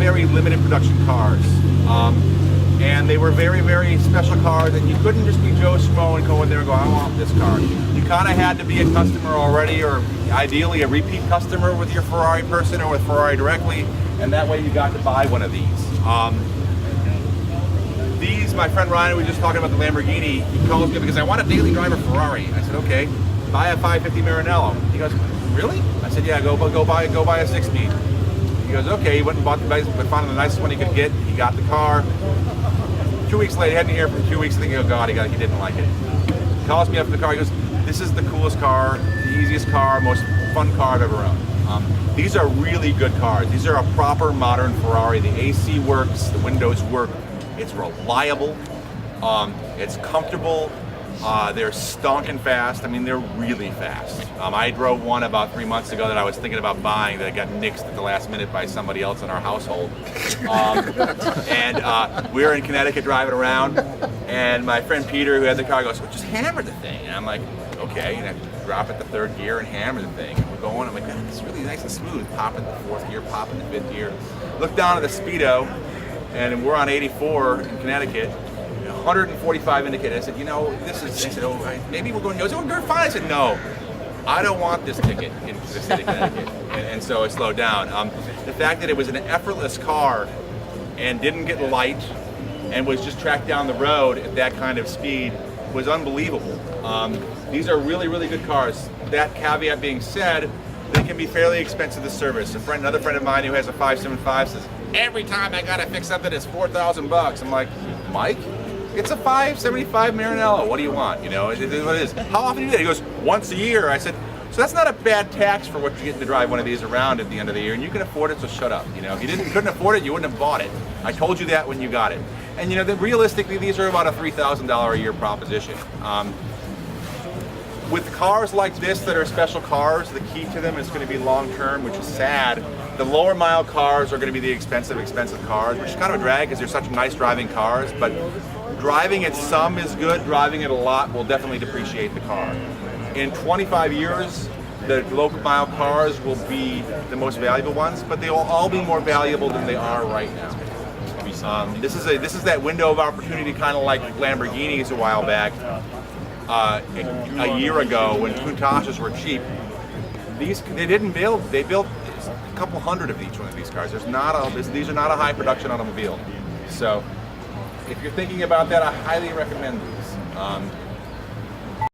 very limited production cars. And they were very, very special cars, and you couldn't just be Joe Schmo and go in there and go, I want this car. You kind of had to be a customer already, or ideally a repeat customer with your Ferrari person or with Ferrari directly, and that way you got to buy one of these. My friend Ryan, we were just talking about the Lamborghini, he calls me because I want a daily driver Ferrari. I said, okay, buy a 550 Maranello. He goes, really? I said, yeah, go buy a 6-speed. He goes, okay. He went and bought the bike, but found the nicest one he could get. He got the car. 2 weeks later, he hadn't heard from 2 weeks. Thinking, oh God, he didn't like it. He calls me up in the car. He goes, this is the coolest car, the easiest car, most fun car I've ever owned. These are really good cars. These are a proper modern Ferrari. The AC works, the windows work. It's reliable, it's comfortable, they're stonking fast. I mean, they're really fast. I drove one about 3 months ago that I was thinking about buying that got nixed at the last minute by somebody else in our household. And we were in Connecticut driving around, and my friend Peter, who had the car, goes, well, just hammer the thing. And I'm like, okay. And I drop it to third gear and hammer the thing. And we're going, I'm like, God, it's really nice and smooth. Pop in the fourth gear, pop in the fifth gear. Look down at the speedo, and we're on 84 in Connecticut, 145 indicated. I said, you know, this is, I said, oh, maybe we're going, he goes, oh, we're fine. I said, no, I don't want this ticket in the state of Connecticut. And so I slowed down. The fact that it was an effortless car and didn't get light and was just tracked down the road at that kind of speed was unbelievable. These are really, really good cars. That caveat being said, they can be fairly expensive to service. Another friend of mine who has a 575 says, every time I gotta fix something, it's $4,000. I'm like, Mike, it's a 575 Maranello. What do you want? You know, it is what it is. How often do you do that? He goes, once a year. I said, so that's not a bad tax for what you're getting to drive one of these around at the end of the year, and you can afford it, so shut up. You know, if you couldn't afford it, you wouldn't have bought it. I told you that when you got it. And you know, realistically, these are about a $3,000 a year proposition. With cars like this that are special cars, the key to them is going to be long-term, which is sad. The lower mile cars are going to be the expensive cars, which is kind of a drag because they're such nice driving cars, but driving at some is good, driving at a lot will definitely depreciate the car. In 25 years, the low mile cars will be the most valuable ones, but they will all be more valuable than they are right now. This is that window of opportunity, kind of like Lamborghinis a while back. A year ago, when Countachs were cheap, they built a couple hundred of each one of these cars. These are not a high production automobile. So if you're thinking about that, I highly recommend these.